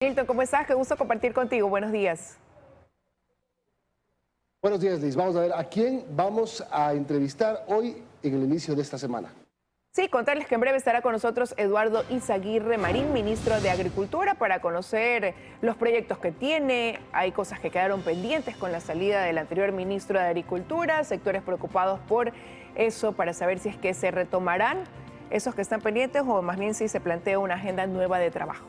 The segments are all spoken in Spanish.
Milton, ¿cómo estás? Qué gusto compartir contigo. Buenos días. Buenos días, Liz. Vamos a ver a quién vamos a entrevistar hoy en el inicio de esta semana. Sí, contarles que en breve estará con nosotros Eduardo Izaguirre Marín, ministro de Agricultura, para conocer los proyectos que tiene. Hay cosas que quedaron pendientes con la salida del anterior ministro de Agricultura, sectores preocupados por eso, para saber si es que se retomarán esos que están pendientes o más bien si se plantea una agenda nueva de trabajo.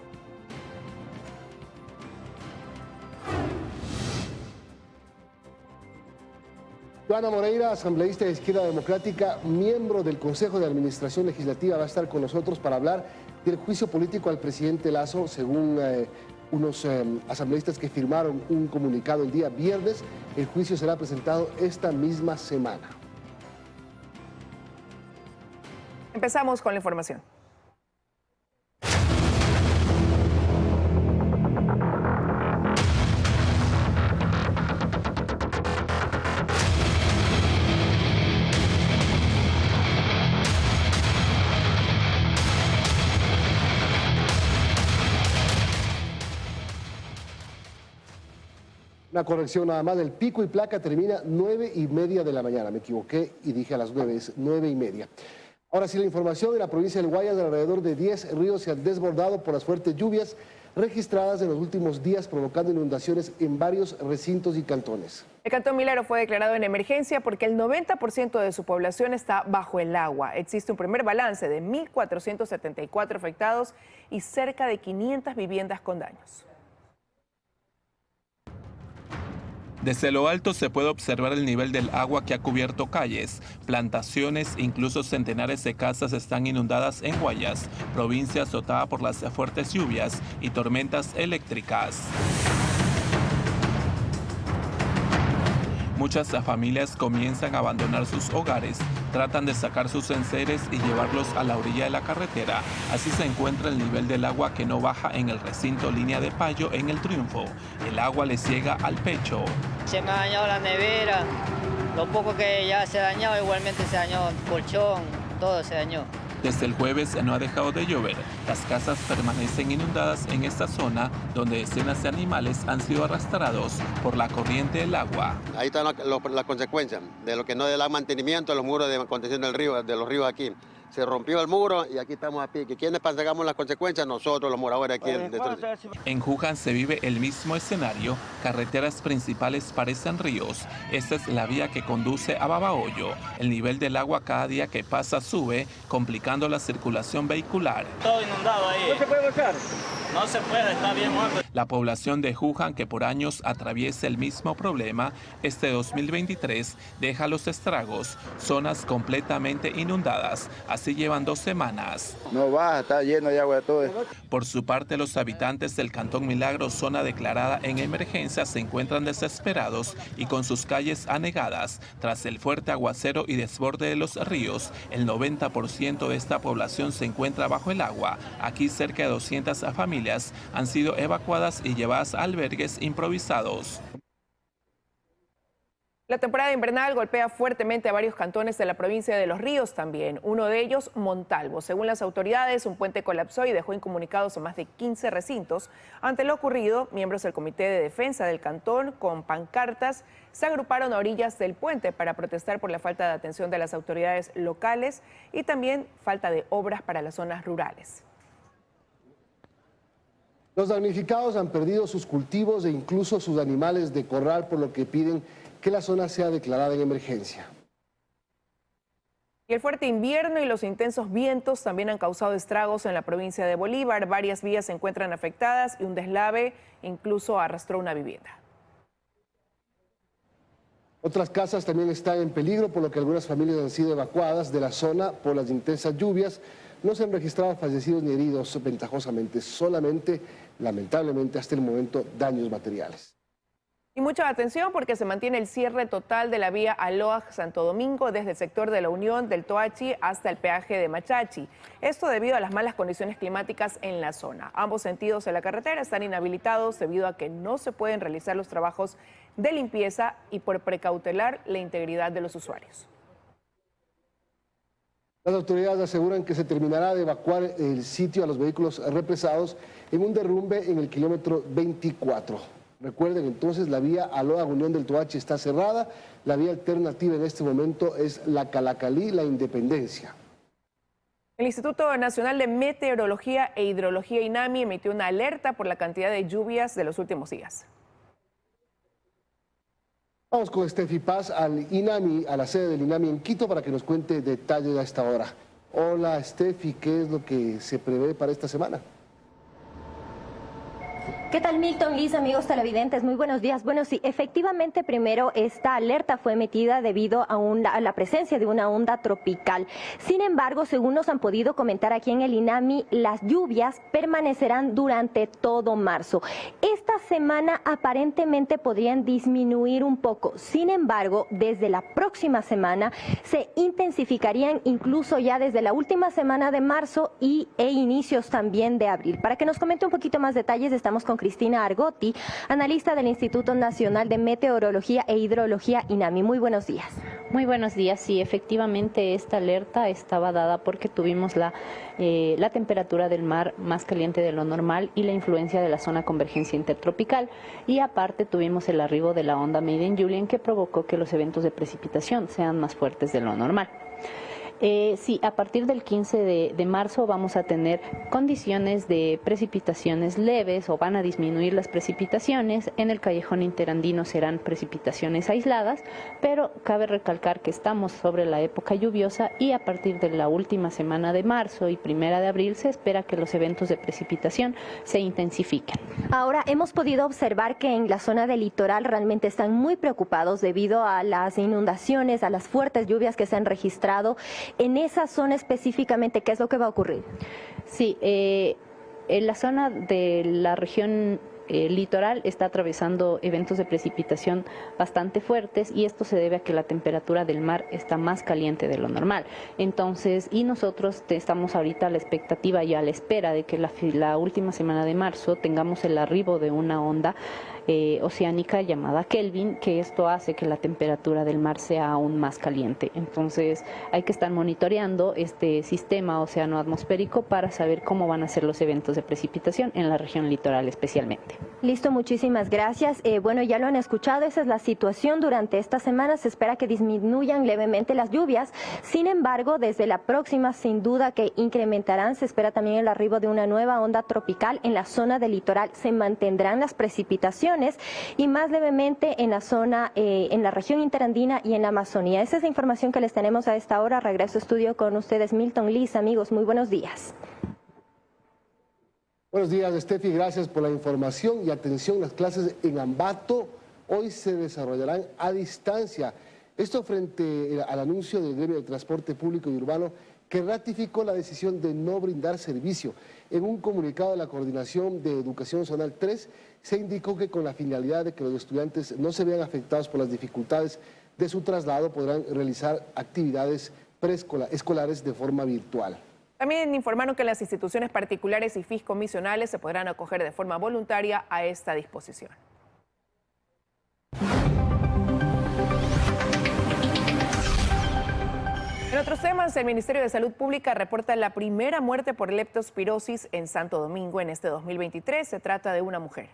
Joana Moreira, asambleísta de Izquierda Democrática, miembro del Consejo de Administración Legislativa, va a estar con nosotros para hablar del juicio político al presidente Lasso, según unos asambleístas que firmaron un comunicado el día viernes. El juicio será presentado esta misma semana. Empezamos con la información. Una corrección nada más, el pico y placa termina 9:30 de la mañana. Me equivoqué y dije a las 9, es 9:30. Ahora sí, la información: en la provincia del Guayas, alrededor de 10 ríos se han desbordado por las fuertes lluvias registradas en los últimos días, provocando inundaciones en varios recintos y cantones. El Cantón Milagro fue declarado en emergencia porque el 90% de su población está bajo el agua. Existe un primer balance de 1.474 afectados y cerca de 500 viviendas con daños. Desde lo alto se puede observar el nivel del agua que ha cubierto calles, plantaciones, incluso centenares de casas están inundadas en Guayas, provincia azotada por las fuertes lluvias y tormentas eléctricas. Muchas familias comienzan a abandonar sus hogares, tratan de sacar sus enseres y llevarlos a la orilla de la carretera. Así se encuentra el nivel del agua que no baja en el recinto Línea de Payo en El Triunfo. El agua le llega al pecho. Se me ha dañado la nevera, lo poco que ya se ha dañado, igualmente se dañó el colchón, todo se dañó. Desde el jueves no ha dejado de llover. Las casas permanecen inundadas en esta zona donde decenas de animales han sido arrastrados por la corriente del agua. Ahí están las consecuencias de lo que no da mantenimiento a los muros de contención del río, de los ríos aquí. Se rompió el muro y aquí estamos a pique. ¿Quiénes pagamos las consecuencias? Nosotros, los moradores aquí. En Juján se vive el mismo escenario. Carreteras principales parecen ríos. Esta es la vía que conduce a Babahoyo. El nivel del agua cada día que pasa sube, complicando la circulación vehicular. Todo inundado ahí. ¿No se puede volcar? No se puede, está bien muerto. La población de Juján, que por años atraviesa el mismo problema, este 2023 deja los estragos, zonas completamente inundadas. Así llevan 2 semanas. No baja, está lleno de agua de todo. Por su parte, los habitantes del Cantón Milagro, zona declarada en emergencia, se encuentran desesperados y con sus calles anegadas. Tras el fuerte aguacero y desborde de los ríos, el 90% de esta población se encuentra bajo el agua. Aquí cerca de 200 familias han sido evacuadas y llevadas a albergues improvisados. La temporada invernal golpea fuertemente a varios cantones de la provincia de Los Ríos también. Uno de ellos, Montalvo. Según las autoridades, un puente colapsó y dejó incomunicados a más de 15 recintos. Ante lo ocurrido, miembros del Comité de Defensa del cantón, con pancartas, se agruparon a orillas del puente para protestar por la falta de atención de las autoridades locales y también falta de obras para las zonas rurales. Los damnificados han perdido sus cultivos e incluso sus animales de corral, por lo que piden que la zona sea declarada en emergencia. Y el fuerte invierno y los intensos vientos también han causado estragos en la provincia de Bolívar. Varias vías se encuentran afectadas y un deslave incluso arrastró una vivienda. Otras casas también están en peligro, por lo que algunas familias han sido evacuadas de la zona por las intensas lluvias. No se han registrado fallecidos ni heridos ventajosamente, solamente, lamentablemente, hasta el momento, daños materiales. Y mucha atención porque se mantiene el cierre total de la vía Aloa-Santo Domingo desde el sector de la Unión del Toachi hasta el peaje de Machachi. Esto debido a las malas condiciones climáticas en la zona. Ambos sentidos de la carretera están inhabilitados debido a que no se pueden realizar los trabajos de limpieza y por precautelar la integridad de los usuarios. Las autoridades aseguran que se terminará de evacuar el sitio a los vehículos represados en un derrumbe en el kilómetro 24. Recuerden entonces, la vía Aloa Unión del Toachi está cerrada. La vía alternativa en este momento es la Calacalí, la Independencia. El Instituto Nacional de Meteorología e Hidrología INAMI emitió una alerta por la cantidad de lluvias de los últimos días. Vamos con Steffi Paz al INAMI, a la sede del INAMI en Quito, para que nos cuente detalles a esta hora. Hola Steffi, ¿qué es lo que se prevé para esta semana? ¿Qué tal, Milton, Liz, amigos televidentes? Muy buenos días. Bueno, sí, efectivamente, primero esta alerta fue emitida debido a la presencia de una onda tropical. Sin embargo, según nos han podido comentar aquí en el INAMI, las lluvias permanecerán durante todo marzo. Esta semana aparentemente podrían disminuir un poco. Sin embargo, desde la próxima semana se intensificarían incluso ya desde la última semana de marzo e inicios también de abril. Para que nos comente un poquito más detalles, estamos con Cristina Argotti, analista del Instituto Nacional de Meteorología e Hidrología INAMI. Muy buenos días. Muy buenos días. Sí, efectivamente esta alerta estaba dada porque tuvimos la temperatura del mar más caliente de lo normal y la influencia de la zona convergencia intertropical, y aparte tuvimos el arribo de la onda Maiden Julian, que provocó que los eventos de precipitación sean más fuertes de lo normal. Sí, a partir del 15 de marzo vamos a tener condiciones de precipitaciones leves, o van a disminuir las precipitaciones. En el callejón interandino serán precipitaciones aisladas, pero cabe recalcar que estamos sobre la época lluviosa, y a partir de la última semana de marzo y primera de abril se espera que los eventos de precipitación se intensifiquen. Ahora, hemos podido observar que en la zona del litoral realmente están muy preocupados debido a las inundaciones, a las fuertes lluvias que se han registrado. En esa zona específicamente, ¿qué es lo que va a ocurrir? Sí, en la zona de la región litoral está atravesando eventos de precipitación bastante fuertes, y esto se debe a que la temperatura del mar está más caliente de lo normal. Entonces, y nosotros estamos ahorita a la expectativa y a la espera de que la última semana de marzo tengamos el arribo de una onda oceánica llamada Kelvin, que esto hace que la temperatura del mar sea aún más caliente. Entonces hay que estar monitoreando este sistema océano-atmosférico para saber cómo van a ser los eventos de precipitación en la región litoral especialmente. Listo, muchísimas gracias. Bueno, ya lo han escuchado, esa es la situación durante esta semana. Se espera que disminuyan levemente las lluvias. Sin embargo, desde la próxima, sin duda que incrementarán. Se espera también el arribo de una nueva onda tropical en la zona del litoral. Se mantendrán las precipitaciones, y más levemente en la zona, en la región interandina y en la Amazonía. Esa es la información que les tenemos a esta hora. Regreso a estudio con ustedes, Milton, Liz, amigos, muy buenos días. Buenos días, Steffi, gracias por la información. Y atención, las clases en Ambato hoy se desarrollarán a distancia. Esto frente al anuncio del Gremio de Transporte Público y Urbano, que ratificó la decisión de no brindar servicio. En un comunicado de la Coordinación de Educación Zonal 3, se indicó que con la finalidad de que los estudiantes no se vean afectados por las dificultades de su traslado, podrán realizar actividades preescolares de forma virtual. También informaron que las instituciones particulares y fiscomisionales se podrán acoger de forma voluntaria a esta disposición. En otros temas, el Ministerio de Salud Pública reporta la primera muerte por leptospirosis en Santo Domingo en este 2023. Se trata de una mujer.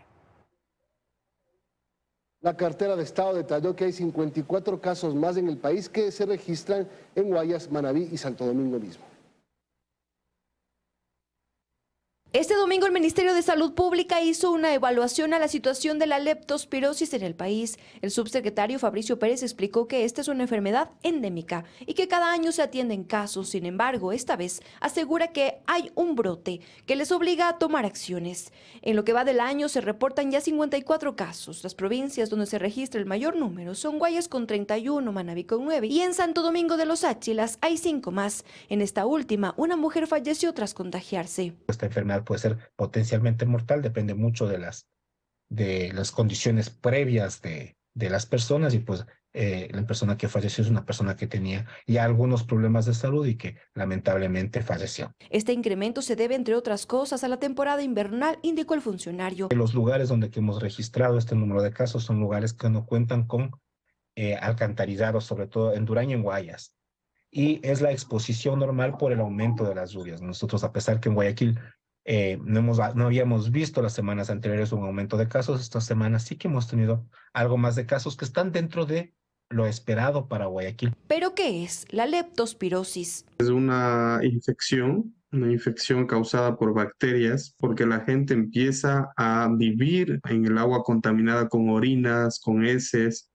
La cartera de Estado detalló que hay 54 casos más en el país que se registran en Guayas, Manabí y Santo Domingo mismo. Este domingo el Ministerio de Salud Pública hizo una evaluación a la situación de la leptospirosis en el país. El subsecretario Fabricio Pérez explicó que esta es una enfermedad endémica y que cada año se atienden casos. Sin embargo, esta vez asegura que hay un brote que les obliga a tomar acciones. En lo que va del año se reportan ya 54 casos. Las provincias donde se registra el mayor número son Guayas con 31, Manabí con 9 y en Santo Domingo de los Áchilas hay 5 más. En esta última, una mujer falleció tras contagiarse. Esta enfermedad puede ser potencialmente mortal, depende mucho de las condiciones previas de las personas, y pues la persona que falleció es una persona que tenía ya algunos problemas de salud y que lamentablemente falleció. Este incremento se debe, entre otras cosas, a la temporada invernal, indicó el funcionario. Los lugares donde hemos registrado este número de casos son lugares que no cuentan con alcantarillado, sobre todo en Duraño y en Guayas. y es la exposición normal por el aumento de las lluvias. Nosotros, a pesar que en Guayaquil no habíamos visto las semanas anteriores un aumento de casos, esta semana sí que hemos tenido algo más de casos que están dentro de lo esperado para Guayaquil. ¿Pero qué es la leptospirosis? Es una infección causada por bacterias, porque la gente empieza a vivir en el agua contaminada con orinas, con heces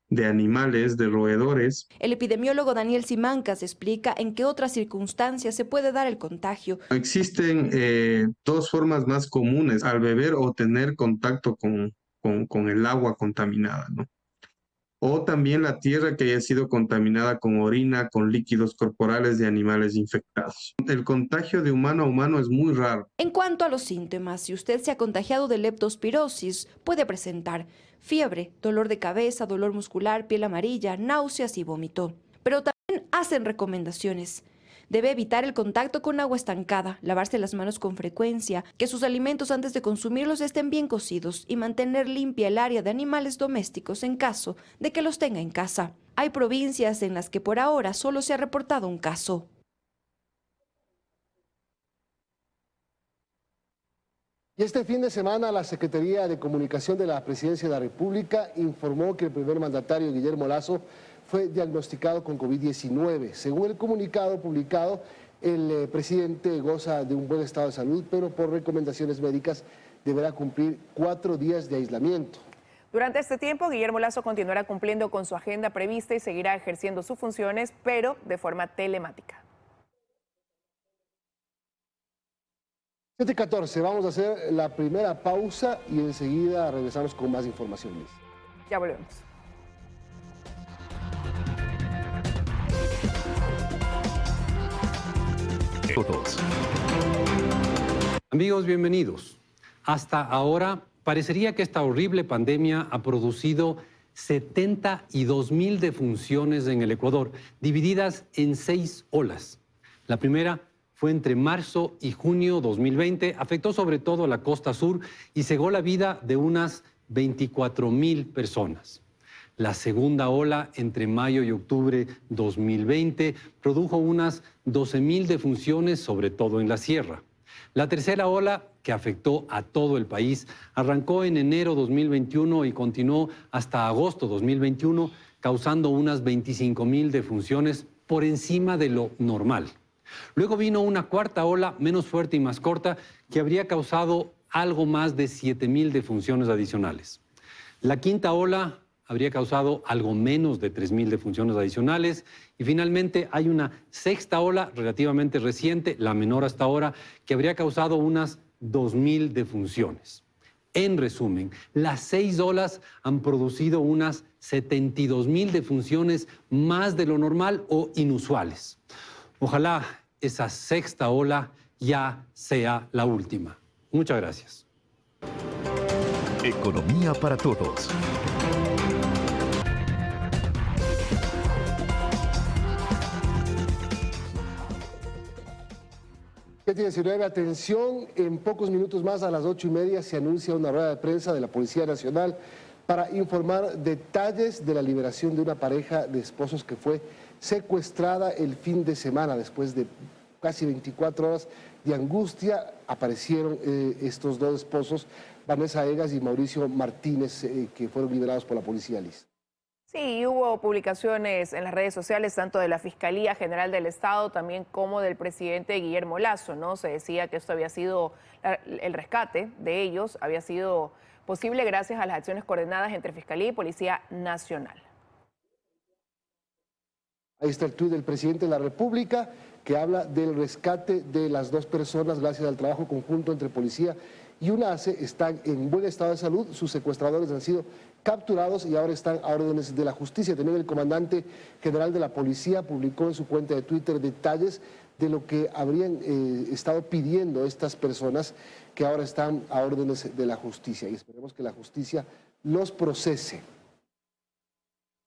de animales, de roedores. El epidemiólogo Daniel Simancas explica en qué otras circunstancias se puede dar el contagio. Existen dos formas más comunes al beber o tener contacto con el agua contaminada, ¿no? O también la tierra que haya sido contaminada con orina, con líquidos corporales de animales infectados. El contagio de humano a humano es muy raro. En cuanto a los síntomas, si usted se ha contagiado de leptospirosis, puede presentar fiebre, dolor de cabeza, dolor muscular, piel amarilla, náuseas y vómito. Pero también hacen recomendaciones. Debe evitar el contacto con agua estancada, lavarse las manos con frecuencia, que sus alimentos antes de consumirlos estén bien cocidos y mantener limpia el área de animales domésticos en caso de que los tenga en casa. Hay provincias en las que por ahora solo se ha reportado un caso. Y este fin de semana la Secretaría de Comunicación de la Presidencia de la República informó que el primer mandatario, Guillermo Lasso, fue diagnosticado con COVID-19. Según el comunicado publicado, el presidente goza de un buen estado de salud, pero por recomendaciones médicas deberá cumplir 4 días de aislamiento. Durante este tiempo, Guillermo Lasso continuará cumpliendo con su agenda prevista y seguirá ejerciendo sus funciones, pero de forma telemática. 7:14, vamos a hacer la primera pausa y enseguida regresamos con más información. Ya volvemos. Todos. Amigos, bienvenidos. Hasta ahora parecería que esta horrible pandemia ha producido 72,000 defunciones en el Ecuador, divididas en 6 olas. La primera fue entre marzo y junio 2020, afectó sobre todo a la costa sur y cegó la vida de unas 24,000 personas. La segunda ola, entre mayo y octubre 2020, produjo unas 12,000 defunciones, sobre todo en la sierra. La tercera ola, que afectó a todo el país, arrancó en enero 2021 y continuó hasta agosto 2021, causando unas 25,000 defunciones por encima de lo normal. Luego vino una cuarta ola, menos fuerte y más corta, que habría causado algo más de 7,000 defunciones adicionales. La quinta ola habría causado algo menos de 3,000 defunciones adicionales. Y finalmente hay una sexta ola relativamente reciente, la menor hasta ahora, que habría causado unas 2,000 defunciones. En resumen, las 6 olas han producido unas 72,000 defunciones más de lo normal o inusuales. Ojalá esa sexta ola ya sea la última. Muchas gracias. Economía para todos. T19, atención, en pocos minutos más, a las 8:30, se anuncia una rueda de prensa de la Policía Nacional para informar detalles de la liberación de una pareja de esposos que fue secuestrada el fin de semana. Después de casi 24 horas de angustia, aparecieron estos 2 esposos, Vanessa Egas y Mauricio Martínez, que fueron liberados por la policía, Liz. Sí, hubo publicaciones en las redes sociales, tanto de la Fiscalía General del Estado, también como del presidente Guillermo Lasso, ¿no? Se decía que esto había sido, el rescate de ellos había sido posible gracias a las acciones coordinadas entre Fiscalía y Policía Nacional. Ahí está el tuit del presidente de la República, que habla del rescate de las 2 personas gracias al trabajo conjunto entre policía y UNACE. Están en buen estado de salud, sus secuestradores han sido capturados y ahora están a órdenes de la justicia. También el comandante general de la policía publicó en su cuenta de Twitter detalles de lo que habrían estado pidiendo estas personas que ahora están a órdenes de la justicia, y esperemos que la justicia los procese.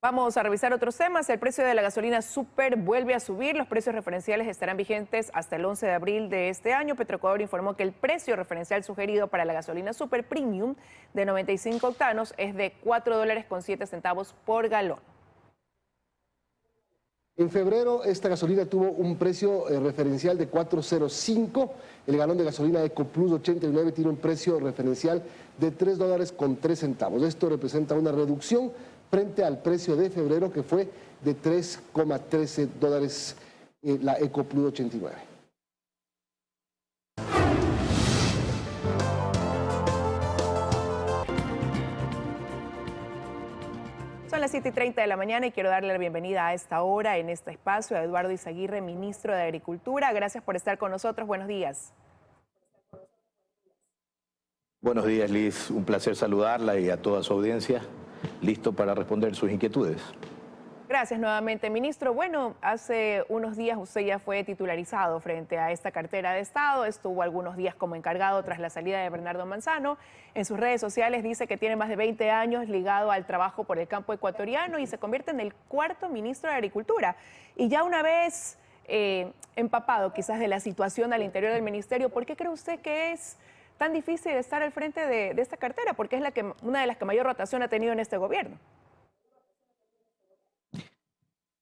Vamos a revisar otros temas. El precio de la gasolina super vuelve a subir. Los precios referenciales estarán vigentes hasta el 11 de abril de este año. Petroecuador informó que el precio referencial sugerido para la gasolina super premium de 95 octanos es de $4.07 por galón. En febrero esta gasolina tuvo un precio referencial de 4.05. El galón de gasolina EcoPlus 89 tiene un precio referencial de $3.03. Esto representa una reducción frente al precio de febrero, que fue de $3.13 la EcoPlus 89. Son las 7:30 de la mañana y quiero darle la bienvenida a esta hora, en este espacio, a Eduardo Izaguirre, ministro de Agricultura. Gracias por estar con nosotros. Buenos días. Buenos días, Liz. Un placer saludarla y a toda su audiencia. Listo para responder sus inquietudes. Gracias nuevamente, ministro. Bueno, hace unos días usted ya fue titularizado frente a esta cartera de Estado. Estuvo algunos días como encargado tras la salida de Bernardo Manzano. En sus redes sociales dice que tiene más de 20 años ligado al trabajo por el campo ecuatoriano y se convierte en el cuarto ministro de Agricultura. Y ya una vez empapado quizás de la situación al interior del ministerio, ¿por qué cree usted que es tan difícil estar al frente de esta cartera? Porque es una de las que mayor rotación ha tenido en este gobierno.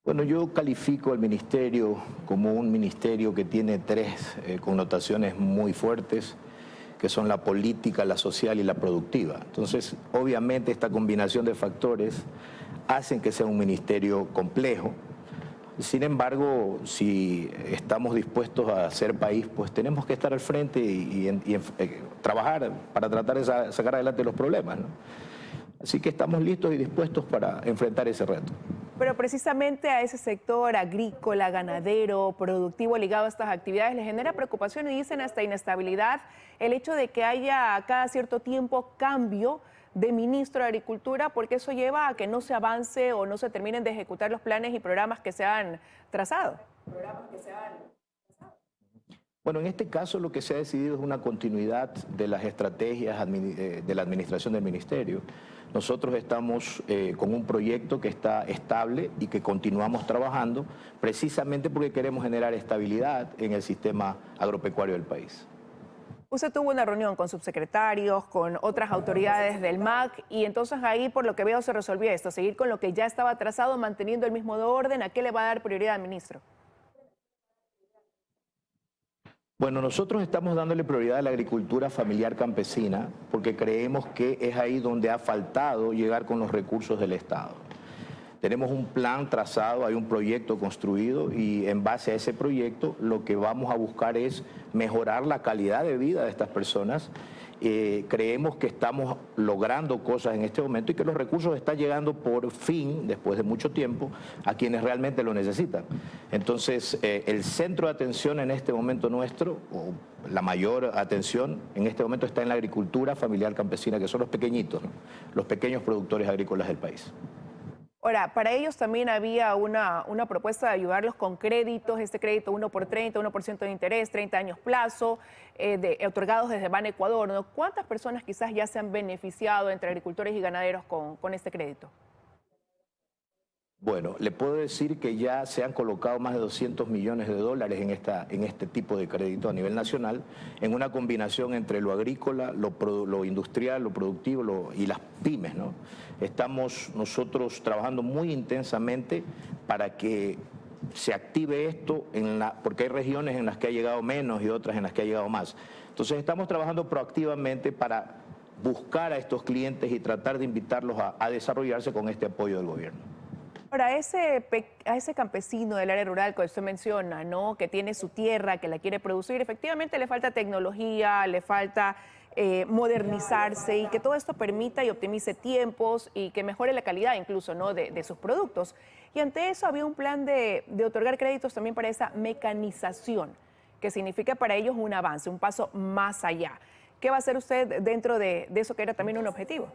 Bueno, yo califico al ministerio como un ministerio que tiene tres connotaciones muy fuertes, que son la política, la social y la productiva. Entonces, obviamente, esta combinación de factores hacen que sea un ministerio complejo. Sin embargo, si estamos dispuestos a hacer país, pues tenemos que estar al frente y trabajar para tratar de sacar adelante los problemas, ¿no? Así que estamos listos y dispuestos para enfrentar ese reto. Pero precisamente a ese sector agrícola, ganadero, productivo ligado a estas actividades le genera preocupación y dicen hasta inestabilidad el hecho de que haya cada cierto tiempo cambio de ministro de Agricultura, porque eso lleva a que no se avance o no se terminen de ejecutar los planes y programas que se han trazado. Bueno, en este caso lo que se ha decidido es una continuidad de las estrategias de la administración del ministerio. Nosotros estamos con un proyecto que está estable y que continuamos trabajando precisamente porque queremos generar estabilidad en el sistema agropecuario del país. Usted tuvo una reunión con subsecretarios, con otras autoridades del MAC y entonces ahí por lo que veo se resolvió esto, seguir con lo que ya estaba trazado, manteniendo el mismo orden. ¿A qué le va a dar prioridad, ministro? Bueno, nosotros estamos dándole prioridad a la agricultura familiar campesina porque creemos que es ahí donde ha faltado llegar con los recursos del Estado. Tenemos un plan trazado, hay un proyecto construido y en base a ese proyecto lo que vamos a buscar es mejorar la calidad de vida de estas personas. Creemos que estamos logrando cosas en este momento y que los recursos están llegando por fin, después de mucho tiempo, a quienes realmente lo necesitan. Entonces, el centro de atención en este momento nuestro, o la mayor atención en este momento está en la agricultura familiar campesina, que son los pequeñitos, ¿no? Los pequeños productores agrícolas del país. Ahora, para ellos también había una propuesta de ayudarlos con créditos, este crédito 1 por 30, 1% de interés, 30 años plazo, otorgados desde Ban Ecuador, ¿no? ¿Cuántas personas quizás ya se han beneficiado entre agricultores y ganaderos con este crédito? Bueno, le puedo decir que ya se han colocado más de $200 millones en este tipo de crédito a nivel nacional, en una combinación entre lo agrícola, lo industrial, lo productivo y las pymes, ¿no? Estamos nosotros trabajando muy intensamente para que se active esto, porque hay regiones en las que ha llegado menos y otras en las que ha llegado más. Entonces estamos trabajando proactivamente para buscar a estos clientes y tratar de invitarlos a desarrollarse con este apoyo del gobierno. Ahora, a ese campesino del área rural que usted menciona, ¿no? Que tiene su tierra, que la quiere producir, efectivamente le falta tecnología, le falta modernizarse y que todo esto permita y optimice tiempos y que mejore la calidad incluso, ¿no? de sus productos. Y ante eso había un plan de otorgar créditos también para esa mecanización, que significa para ellos un avance, un paso más allá. ¿Qué va a hacer usted dentro de eso que era también un objetivo?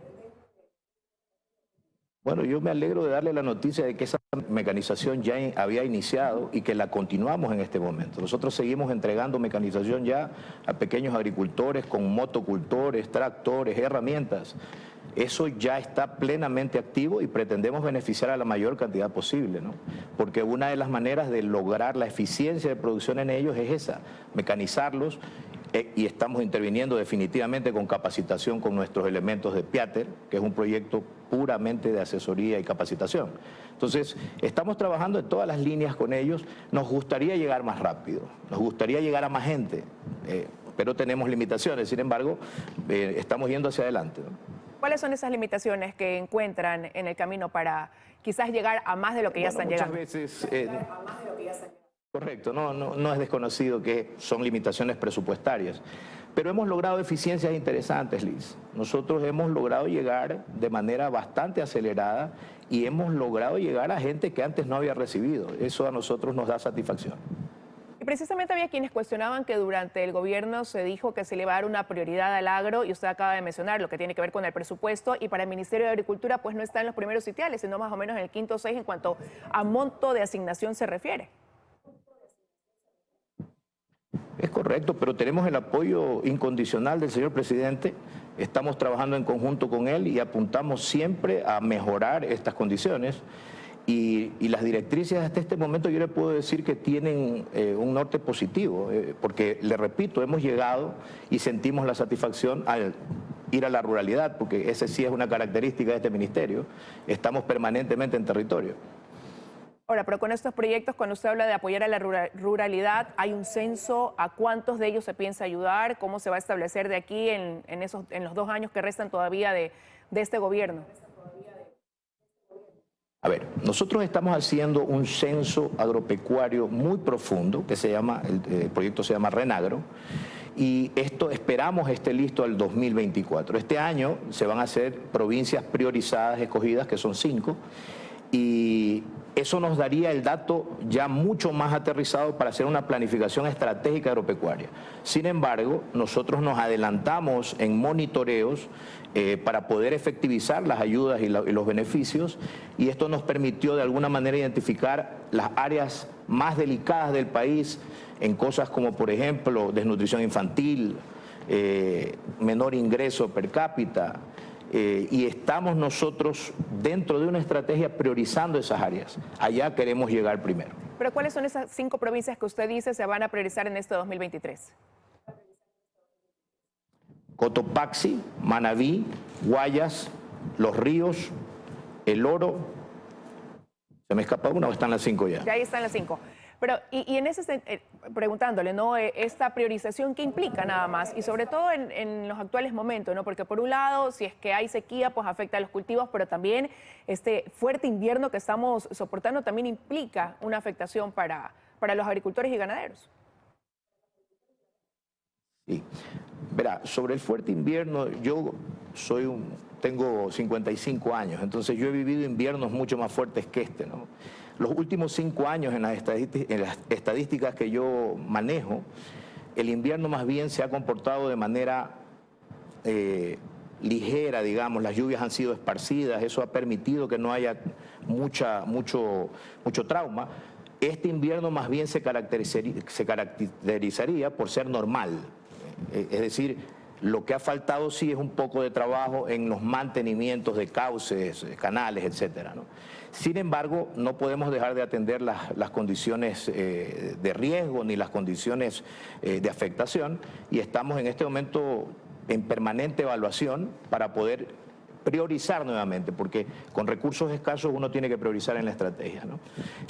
Bueno, yo me alegro de darle la noticia de que esa mecanización ya había iniciado y que la continuamos en este momento. Nosotros seguimos entregando mecanización ya a pequeños agricultores con motocultores, tractores, herramientas. Eso ya está plenamente activo y pretendemos beneficiar a la mayor cantidad posible, ¿no? Porque una de las maneras de lograr la eficiencia de producción en ellos es esa, mecanizarlos. Y estamos interviniendo definitivamente con capacitación con nuestros elementos de Piater, que es un proyecto puramente de asesoría y capacitación. Entonces, estamos trabajando en todas las líneas con ellos. Nos gustaría llegar más rápido, nos gustaría llegar a más gente, pero tenemos limitaciones. Sin embargo, estamos yendo hacia adelante, ¿no? ¿Cuáles son esas limitaciones que encuentran en el camino para quizás llegar a más de lo que ya están llegando? Muchas veces... Correcto, no es desconocido que son limitaciones presupuestarias, pero hemos logrado eficiencias interesantes, Liz. Nosotros hemos logrado llegar de manera bastante acelerada y hemos logrado llegar a gente que antes no había recibido. Eso a nosotros nos da satisfacción. Y precisamente había quienes cuestionaban que durante el gobierno se dijo que se le iba a dar una prioridad al agro, y usted acaba de mencionar lo que tiene que ver con el presupuesto, y para el Ministerio de Agricultura pues no está en los primeros sitiales, sino más o menos en el quinto o seis en cuanto a monto de asignación se refiere. Es correcto, pero tenemos el apoyo incondicional del señor presidente, estamos trabajando en conjunto con él y apuntamos siempre a mejorar estas condiciones y las directrices hasta este momento yo le puedo decir que tienen un norte positivo, porque le repito, hemos llegado y sentimos la satisfacción al ir a la ruralidad, porque esa sí es una característica de este ministerio, estamos permanentemente en territorio. Ahora, pero con estos proyectos, cuando usted habla de apoyar a la ruralidad, ¿hay un censo? ¿A cuántos de ellos se piensa ayudar? ¿Cómo se va a establecer de aquí en los 2 años que restan todavía de este gobierno? A ver, nosotros estamos haciendo un censo agropecuario muy profundo, que se llama, el proyecto se llama Renagro, y esto esperamos esté listo al 2024. Este año se van a hacer provincias priorizadas, escogidas, que son 5, y eso nos daría el dato ya mucho más aterrizado para hacer una planificación estratégica agropecuaria. Sin embargo, nosotros nos adelantamos en monitoreos para poder efectivizar las ayudas y los beneficios, y esto nos permitió de alguna manera identificar las áreas más delicadas del país en cosas como, por ejemplo, desnutrición infantil, menor ingreso per cápita, y estamos nosotros dentro de una estrategia priorizando esas áreas. Allá queremos llegar primero. ¿Pero cuáles son esas 5 provincias que usted dice se van a priorizar en este 2023? Cotopaxi, Manabí, Guayas, Los Ríos, El Oro. ¿Se me escapa una o están las 5 ya? Ya ahí están las 5. Pero, y en ese preguntándole, ¿no? Esta priorización, ¿qué implica nada más? Y sobre todo en los actuales momentos, ¿no? Porque por un lado, si es que hay sequía, pues afecta a los cultivos, pero también este fuerte invierno que estamos soportando también implica una afectación para los agricultores y ganaderos. Sí. Verá, sobre el fuerte invierno, yo tengo 55 años, entonces yo he vivido inviernos mucho más fuertes que este, ¿no? Los últimos 5 años en las estadísticas que yo manejo, el invierno más bien se ha comportado de manera ligera, digamos, las lluvias han sido esparcidas, eso ha permitido que no haya mucho trauma. Este invierno más bien se caracterizaría por ser normal, es decir, lo que ha faltado sí es un poco de trabajo en los mantenimientos de cauces, canales, etcétera, ¿no? Sin embargo, no podemos dejar de atender las condiciones de riesgo ni las condiciones de afectación, y estamos en este momento en permanente evaluación para poder priorizar nuevamente, porque con recursos escasos uno tiene que priorizar en la estrategia, ¿no?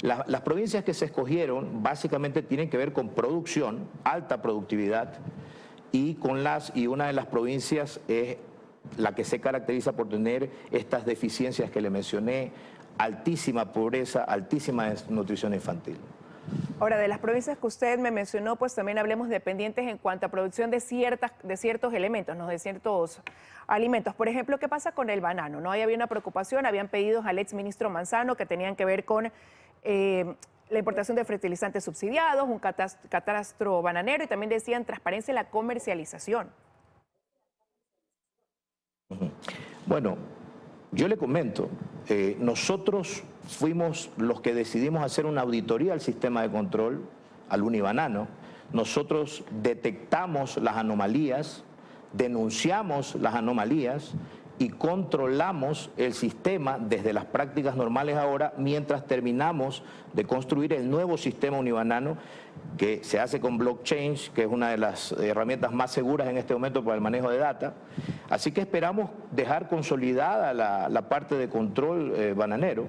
Las provincias que se escogieron básicamente tienen que ver con producción, alta productividad, y una de las provincias es la que se caracteriza por tener estas deficiencias que le mencioné, altísima pobreza, altísima desnutrición infantil. Ahora, de las provincias que usted me mencionó, pues también hablemos de pendientes en cuanto a producción de ciertos elementos, ¿no? De ciertos alimentos. Por ejemplo, ¿qué pasa con el banano? ¿No? Ahí había una preocupación, habían pedidos al exministro Manzano que tenían que ver con la importación de fertilizantes subsidiados, un catastro bananero, y también decían transparencia en la comercialización. Bueno, yo le comento, nosotros fuimos los que decidimos hacer una auditoría al sistema de control, al Unibanano. Nosotros detectamos las anomalías, denunciamos las anomalías y controlamos el sistema desde las prácticas normales ahora, mientras terminamos de construir el nuevo sistema unibanano que se hace con blockchain, que es una de las herramientas más seguras en este momento para el manejo de data. Así que esperamos dejar consolidada la parte de control bananero,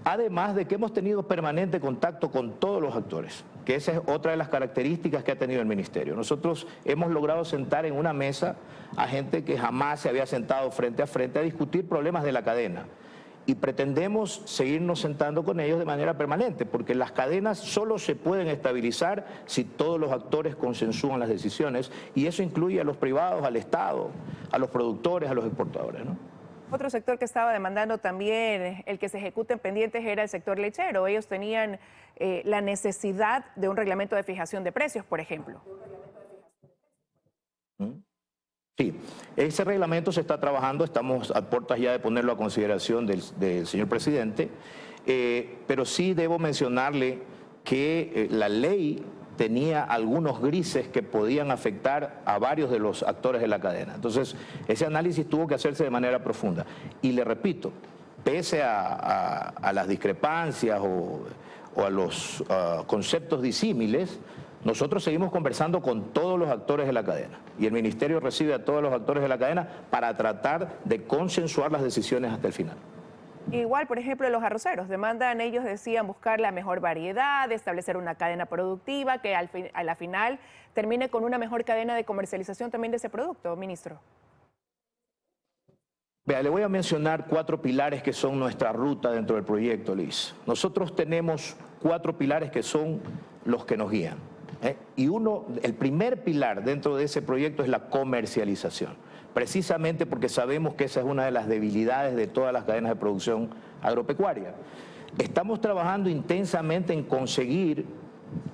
además de que hemos tenido permanente contacto con todos los actores, que esa es otra de las características que ha tenido el Ministerio. Nosotros hemos logrado sentar en una mesa a gente que jamás se había sentado frente a frente a discutir problemas de la cadena. Y pretendemos seguirnos sentando con ellos de manera permanente, porque las cadenas solo se pueden estabilizar si todos los actores consensúan las decisiones, y eso incluye a los privados, al Estado, a los productores, a los exportadores, ¿no? Otro sector que estaba demandando también el que se ejecuten pendientes era el sector lechero. Ellos tenían la necesidad de un reglamento de fijación de precios, por ejemplo. Sí, ese reglamento se está trabajando, estamos a puertas ya de ponerlo a consideración del señor presidente, pero sí debo mencionarle que la ley tenía algunos grises que podían afectar a varios de los actores de la cadena. Entonces, ese análisis tuvo que hacerse de manera profunda. Y le repito, pese a las discrepancias o a los conceptos disímiles, nosotros seguimos conversando con todos los actores de la cadena. Y el Ministerio recibe a todos los actores de la cadena para tratar de consensuar las decisiones hasta el final. Igual, por ejemplo, los arroceros demandan, ellos decían, buscar la mejor variedad, establecer una cadena productiva que a la final termine con una mejor cadena de comercialización también de ese producto, ministro. Vea, le voy a mencionar 4 pilares que son nuestra ruta dentro del proyecto, Liz. Nosotros tenemos 4 pilares que son los que nos guían. Y el primer pilar dentro de ese proyecto es la comercialización, precisamente porque sabemos que esa es una de las debilidades de todas las cadenas de producción agropecuaria. Estamos trabajando intensamente en conseguir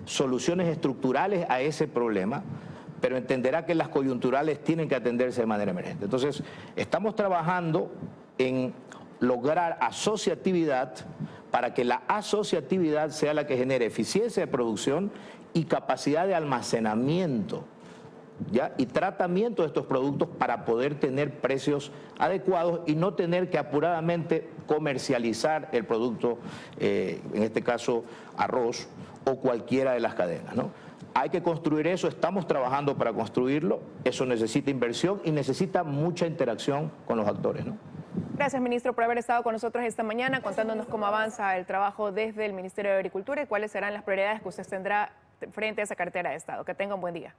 soluciones estructurales a ese problema, pero entenderá que las coyunturales tienen que atenderse de manera emergente. Entonces, estamos trabajando en lograr asociatividad para que la asociatividad sea la que genere eficiencia de producción y capacidad de almacenamiento, ¿ya? Y tratamiento de estos productos para poder tener precios adecuados y no tener que apuradamente comercializar el producto, en este caso arroz o cualquiera de las cadenas, ¿no? Hay que construir eso, estamos trabajando para construirlo, eso necesita inversión y necesita mucha interacción con los actores, ¿no? Gracias, ministro, por haber estado con nosotros esta mañana contándonos cómo avanza el trabajo desde el Ministerio de Agricultura y cuáles serán las prioridades que usted tendrá frente a esa cartera de Estado. Que tenga un buen día.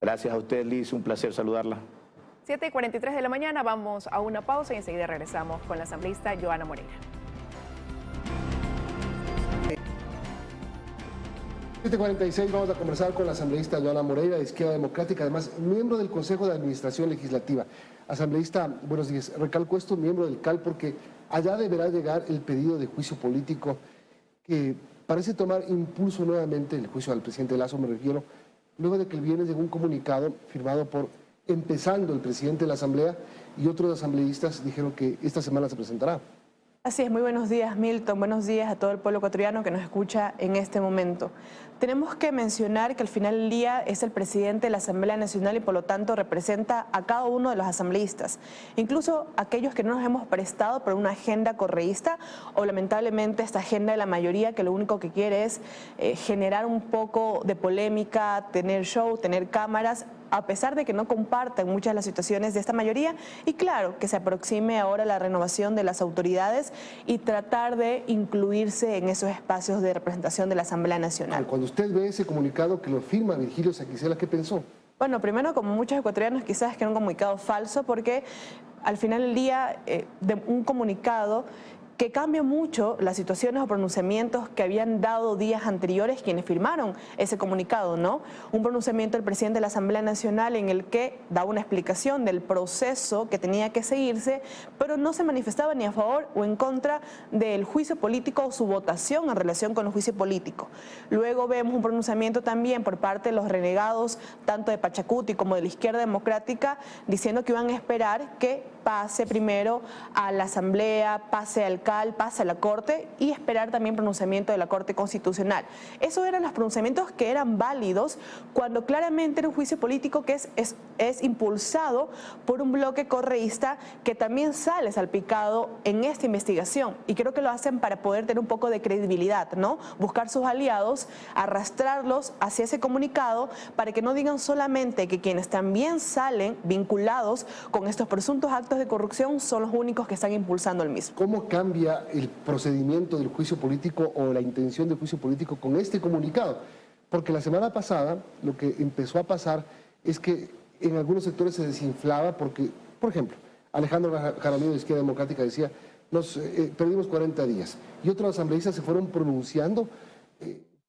Gracias a usted, Liz, un placer saludarla. 7:43 de la mañana, vamos a una pausa y enseguida regresamos con la asambleísta Joana Moreira. 7:46, vamos a conversar con la asambleísta Joana Moreira, de Izquierda Democrática, además miembro del Consejo de Administración Legislativa. Asambleísta, buenos días. Recalco esto, miembro del CAL, porque allá deberá llegar el pedido de juicio político que parece tomar impulso nuevamente, el juicio al presidente Lasso me refiero, luego de que el viernes llegó un comunicado firmado por, empezando el presidente de la Asamblea, y otros asambleístas dijeron que esta semana se presentará. Así es, muy buenos días, Milton, buenos días a todo el pueblo ecuatoriano que nos escucha en este momento. Tenemos que mencionar que al final del día es el presidente de la Asamblea Nacional y por lo tanto representa a cada uno de los asambleístas, incluso aquellos que no nos hemos prestado por una agenda correísta o lamentablemente esta agenda de la mayoría que lo único que quiere es generar un poco de polémica, tener show, tener cámaras, a pesar de que no compartan muchas de las situaciones de esta mayoría, y claro, que se aproxime ahora la renovación de las autoridades y tratar de incluirse en esos espacios de representación de la Asamblea Nacional. Cuando usted ve ese comunicado que lo firma Virgilio Saquicela, ¿qué pensó? Bueno, primero, como muchos ecuatorianos, quizás que era un comunicado falso, porque al final del día, de un comunicado que cambia mucho las situaciones o pronunciamientos que habían dado días anteriores quienes firmaron ese comunicado, ¿no? Un pronunciamiento del presidente de la Asamblea Nacional en el que da una explicación del proceso que tenía que seguirse, pero no se manifestaba ni a favor o en contra del juicio político o su votación en relación con el juicio político. Luego vemos un pronunciamiento también por parte de los renegados, tanto de Pachacuti como de la Izquierda Democrática, diciendo que iban a esperar que pase primero a la Asamblea, pase al fiscal pase a la Corte y esperar también pronunciamiento de la Corte Constitucional. Esos eran los pronunciamientos que eran válidos cuando claramente era un juicio político que es impulsado por un bloque correísta que también sale salpicado en esta investigación, y creo que lo hacen para poder tener un poco de credibilidad, ¿no? Buscar sus aliados, arrastrarlos hacia ese comunicado para que no digan solamente que quienes también salen vinculados con estos presuntos actos de corrupción son los únicos que están impulsando el mismo. ¿Cómo cambia el procedimiento del juicio político o la intención del juicio político con este comunicado? Porque la semana pasada lo que empezó a pasar es que en algunos sectores se desinflaba porque, por ejemplo, Alejandro Jaramillo de Izquierda Democrática decía, perdimos 40 días, y otros asambleístas se fueron pronunciando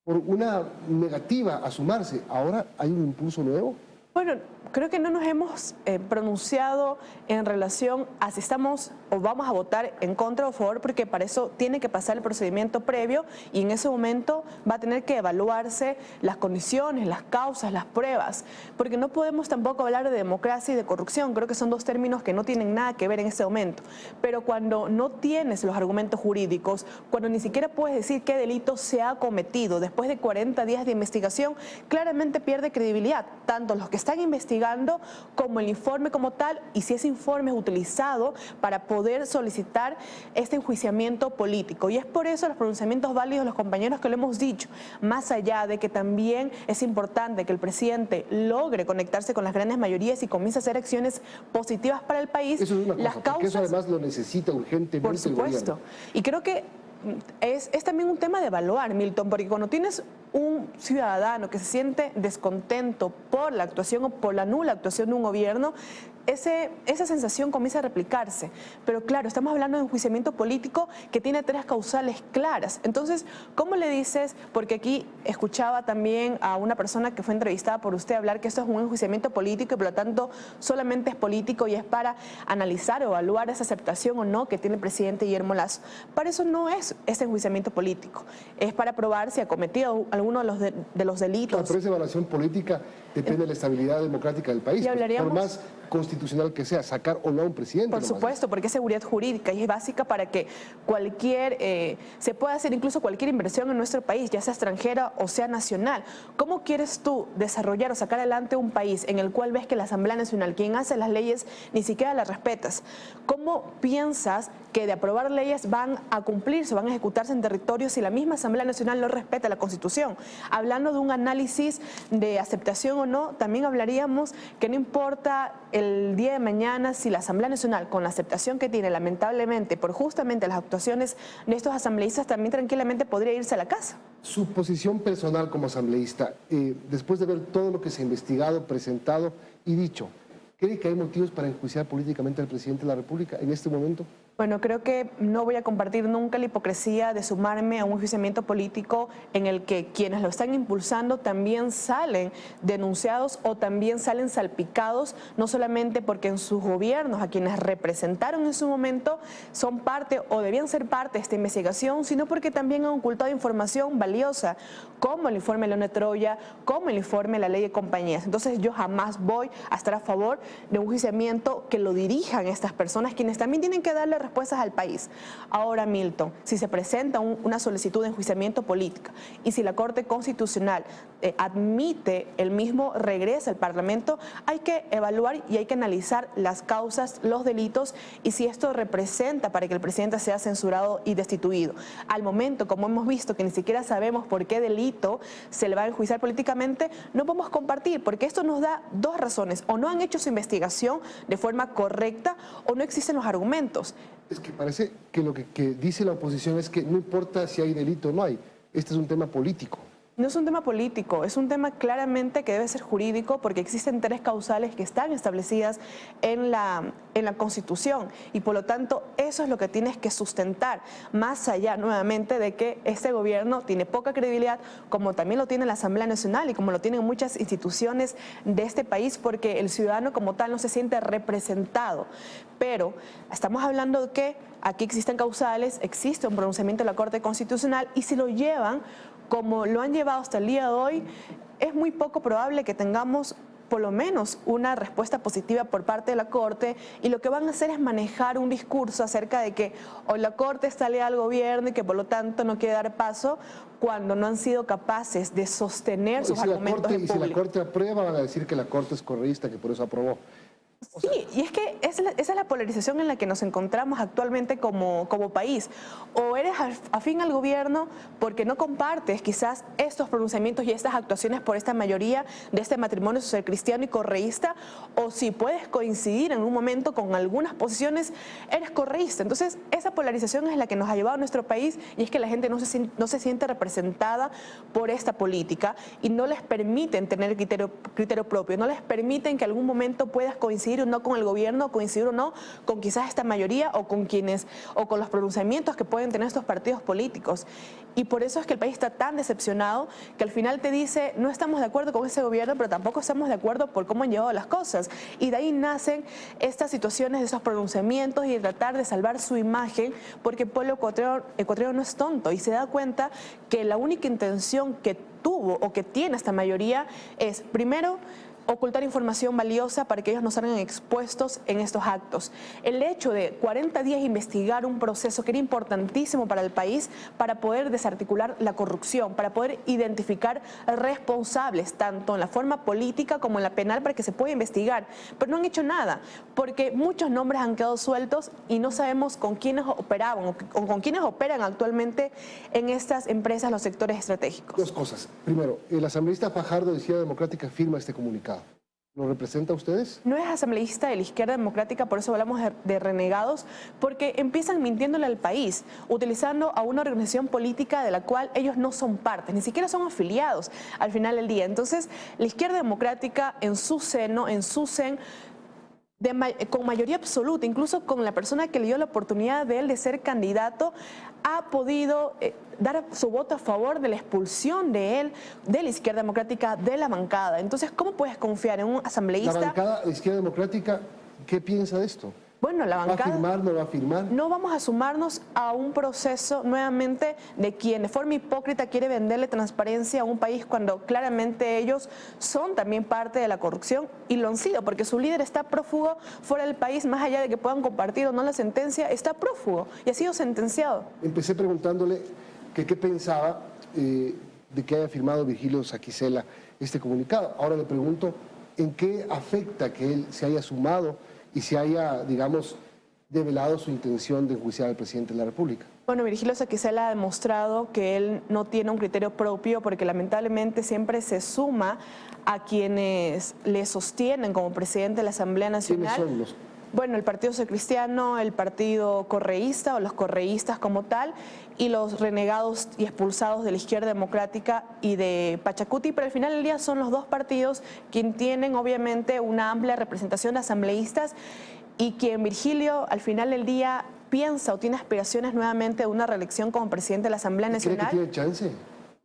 por una negativa a sumarse. Ahora hay un impulso nuevo. Bueno, creo que no nos hemos pronunciado en relación a si estamos o vamos a votar en contra o a favor, porque para eso tiene que pasar el procedimiento previo y en ese momento va a tener que evaluarse las condiciones, las causas, las pruebas, porque no podemos tampoco hablar de democracia y de corrupción. Creo que son dos términos que no tienen nada que ver en ese momento. Pero cuando no tienes los argumentos jurídicos, cuando ni siquiera puedes decir qué delito se ha cometido después de 40 días de investigación, claramente pierde credibilidad, tanto los que están investigando como el informe como tal, y si ese informe es utilizado para poder solicitar este enjuiciamiento político. Y es por eso los pronunciamientos válidos, los compañeros que lo hemos dicho, más allá de que también es importante que el presidente logre conectarse con las grandes mayorías y comience a hacer acciones positivas para el país. Eso es una cosa, las causas, eso además lo necesita urgentemente. por supuesto. Y creo que es también un tema de evaluar, Milton, porque cuando tienes un ciudadano que se siente descontento por la actuación o por la nula actuación de un gobierno, esa sensación comienza a replicarse. Pero claro, estamos hablando de un enjuiciamiento político que tiene 3 causales claras. Entonces, ¿cómo le dices? Porque aquí escuchaba también a una persona que fue entrevistada por usted hablar que esto es un enjuiciamiento político y por lo tanto solamente es político y es para analizar o evaluar esa aceptación o no que tiene el presidente Guillermo Lasso. Para eso no es ese enjuiciamiento político. Es para probar si ha cometido alguno de los delitos. Claro, pero esa evaluación política depende de la estabilidad democrática del país. Por más constitucional que sea, sacar o no a un presidente. Por supuesto, porque es seguridad jurídica y es básica para que se pueda hacer incluso cualquier inversión en nuestro país, ya sea extranjera o sea nacional. ¿Cómo quieres tú desarrollar o sacar adelante un país en el cual ves que la Asamblea Nacional, quien hace las leyes, ni siquiera las respetas? ¿Cómo piensas que de aprobar leyes van a cumplirse, van a ejecutarse en territorios si la misma Asamblea Nacional no respeta la Constitución? Hablando de un análisis de aceptación o no, también hablaríamos que no importa el día de mañana si la Asamblea Nacional, con la aceptación que tiene lamentablemente por justamente las actuaciones de estos asambleístas, también tranquilamente podría irse a la casa. Su posición personal como asambleísta, después de ver todo lo que se ha investigado, presentado y dicho, ¿cree que hay motivos para enjuiciar políticamente al presidente de la República en este momento? Bueno, creo que no voy a compartir nunca la hipocresía de sumarme a un enjuiciamiento político en el que quienes lo están impulsando también salen denunciados o también salen salpicados, no solamente porque en sus gobiernos a quienes representaron en su momento son parte o debían ser parte de esta investigación, sino porque también han ocultado información valiosa, como el informe León de Troya, como el informe La Ley de Compañías. Entonces yo jamás voy a estar a favor de un enjuiciamiento que lo dirijan estas personas, quienes también tienen que darle respuestas al país. Ahora, Milton, si se presenta una solicitud de enjuiciamiento política y si la Corte Constitucional admite el mismo regreso al Parlamento, hay que evaluar y hay que analizar las causas, los delitos y si esto representa para que el presidente sea censurado y destituido. Al momento, como hemos visto, que ni siquiera sabemos por qué delito se le va a enjuiciar políticamente, no podemos compartir, porque esto nos da 2 razones: o no han hecho su investigación de forma correcta o no existen los argumentos. Es que parece que lo que dice la oposición es que no importa si hay delito o no hay, este es un tema político. No es un tema político, es un tema claramente que debe ser jurídico, porque existen 3 causales que están establecidas en la Constitución y por lo tanto eso es lo que tienes que sustentar, más allá nuevamente de que este gobierno tiene poca credibilidad, como también lo tiene la Asamblea Nacional y como lo tienen muchas instituciones de este país, porque el ciudadano como tal no se siente representado. Pero estamos hablando de que aquí existen causales, existe un pronunciamiento de la Corte Constitucional y si lo llevan como lo han llevado hasta el día de hoy, es muy poco probable que tengamos por lo menos una respuesta positiva por parte de la Corte, y lo que van a hacer es manejar un discurso acerca de que o la Corte está leal al gobierno y que por lo tanto no quiere dar paso, cuando no han sido capaces de sostener sus argumentos en público. Y si la Corte aprueba, van a decir que la Corte es correísta, que por eso aprobó. Sí, y es que esa es la polarización en la que nos encontramos actualmente como país. O eres afín al gobierno porque no compartes quizás estos pronunciamientos y estas actuaciones por esta mayoría de este matrimonio socialcristiano y correísta, o si puedes coincidir en un momento con algunas posiciones, eres correísta. Entonces, esa polarización es la que nos ha llevado a nuestro país, y es que la gente no se siente representada por esta política y no les permiten tener criterio propio, no les permiten que en algún momento puedas coincidir o no con el gobierno, coincidir o no con quizás esta mayoría o con los pronunciamientos que pueden tener estos partidos políticos. Y por eso es que el país está tan decepcionado, que al final te dice, no estamos de acuerdo con ese gobierno, pero tampoco estamos de acuerdo por cómo han llevado las cosas. Y de ahí nacen estas situaciones, de esos pronunciamientos y de tratar de salvar su imagen, porque el pueblo ecuatoriano no es tonto y se da cuenta que la única intención que tuvo o que tiene esta mayoría es, primero, ocultar información valiosa para que ellos no salgan expuestos en estos actos. El hecho de 40 días investigar un proceso que era importantísimo para el país, para poder desarticular la corrupción, para poder identificar responsables, tanto en la forma política como en la penal, para que se pueda investigar. Pero no han hecho nada, porque muchos nombres han quedado sueltos y no sabemos con quiénes operaban o con quiénes operan actualmente en estas empresas los sectores estratégicos. Dos cosas. Primero, el asambleísta Fajardo de Izquierda Democrática firma este comunicado. ¿Lo representa a ustedes? No es asambleísta de la Izquierda Democrática, por eso hablamos de renegados, porque empiezan mintiéndole al país, utilizando a una organización política de la cual ellos no son parte, ni siquiera son afiliados al final del día. Entonces, la Izquierda Democrática en su seno, con mayoría absoluta, incluso con la persona que le dio la oportunidad de él de ser candidato, ha podido dar su voto a favor de la expulsión de él, de la Izquierda Democrática, de la bancada. Entonces, ¿cómo puedes confiar en un asambleísta? La bancada de Izquierda Democrática, ¿qué piensa de esto? Bueno, la bancada... ¿Va a firmar, no va a firmar? No vamos a sumarnos a un proceso nuevamente de quien de forma hipócrita quiere venderle transparencia a un país cuando claramente ellos son también parte de la corrupción y lo han sido, porque su líder está prófugo fuera del país, más allá de que puedan compartir o no la sentencia, está prófugo y ha sido sentenciado. Empecé preguntándole que qué pensaba de que haya firmado Virgilio Saquicela este comunicado. Ahora le pregunto en qué afecta que él se haya sumado y se haya, digamos, develado su intención de enjuiciar al presidente de la República. Bueno, Virgilio Saquicela ha demostrado que él no tiene un criterio propio, porque lamentablemente siempre se suma a quienes le sostienen como presidente de la Asamblea Nacional. ¿Quiénes son los? Bueno, el Partido Socialcristiano, el Partido Correísta o los correístas como tal, y los renegados y expulsados de la Izquierda Democrática y de Pachacuti, pero al final del día son los dos partidos quienes tienen obviamente una amplia representación de asambleístas y quien Virgilio al final del día piensa o tiene aspiraciones nuevamente de una reelección como presidente de la Asamblea Nacional. ¿Cree que tiene chance?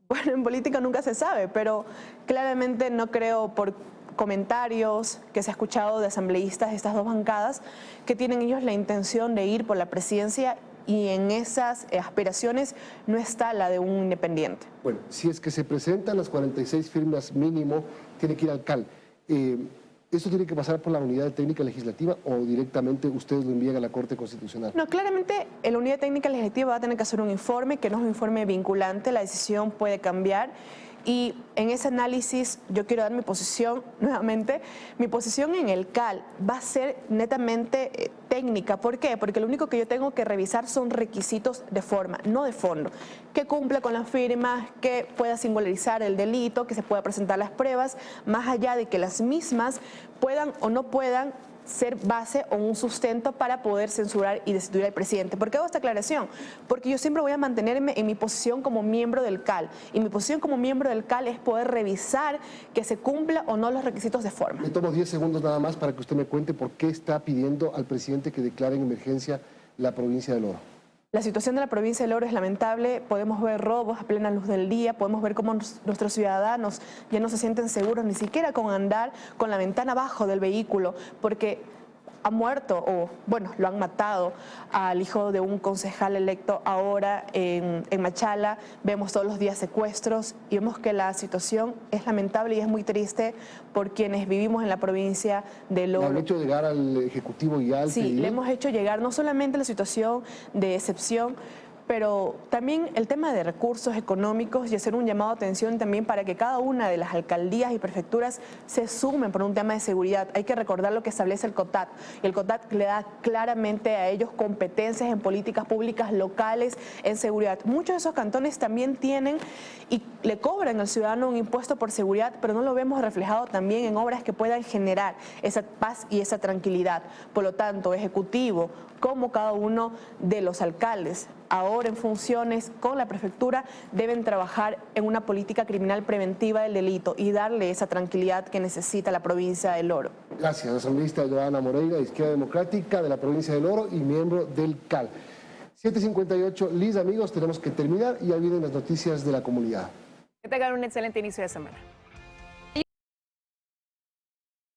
Bueno, en política nunca se sabe, pero claramente no creo, por comentarios que se ha escuchado de asambleístas de estas dos bancadas, que tienen ellos la intención de ir por la presidencia, y en esas aspiraciones no está la de un independiente. Bueno, si es que se presentan las 46 firmas mínimo, tiene que ir al CAL. ¿Esto tiene que pasar por la unidad técnica legislativa o directamente ustedes lo envían a la Corte Constitucional? No, claramente la unidad técnica legislativa va a tener que hacer un informe, que no es un informe vinculante, la decisión puede cambiar. Y en ese análisis yo quiero dar mi posición nuevamente. Mi posición en el CAL va a ser netamente técnica. ¿Por qué? Porque lo único que yo tengo que revisar son requisitos de forma, no de fondo. Que cumpla con las firmas, que pueda singularizar el delito, que se pueda presentar las pruebas, más allá de que las mismas puedan o no puedan ser base o un sustento para poder censurar y destituir al presidente. ¿Por qué hago esta aclaración? Porque yo siempre voy a mantenerme en mi posición como miembro del CAL, y mi posición como miembro del CAL es poder revisar que se cumpla o no los requisitos de forma. Le tomo 10 segundos nada más para que usted me cuente por qué está pidiendo al presidente que declare en emergencia la provincia del Oro. La situación de la provincia del Oro es lamentable, podemos ver robos a plena luz del día, podemos ver cómo nuestros ciudadanos ya no se sienten seguros ni siquiera con andar con la ventana abajo del vehículo, porque ha muerto o, bueno, lo han matado al hijo de un concejal electo ahora en Machala. Vemos todos los días secuestros y vemos que la situación es lamentable y es muy triste por quienes vivimos en la provincia de Loro. ¿Le han hecho llegar al Ejecutivo y al Sí, pedido? le hemos hecho llegar no solamente la situación de excepción, pero también el tema de recursos económicos y hacer un llamado de atención también para que cada una de las alcaldías y prefecturas se sumen por un tema de seguridad. Hay que recordar lo que establece el COTAT, y el COTAT le da claramente a ellos competencias en políticas públicas locales en seguridad. Muchos de esos cantones también tienen y le cobran al ciudadano un impuesto por seguridad, pero no lo vemos reflejado también en obras que puedan generar esa paz y esa tranquilidad. Por lo tanto, Ejecutivo, como cada uno de los alcaldes, ahora en funciones con la prefectura, deben trabajar en una política criminal preventiva del delito y darle esa tranquilidad que necesita la provincia del Oro. Gracias, asambleísta Joana Moreira, de Izquierda Democrática de la provincia del Oro y miembro del CAL. 7:58, Liz, amigos, tenemos que terminar y ya vienen las noticias de la comunidad. Que tengan un excelente inicio de semana.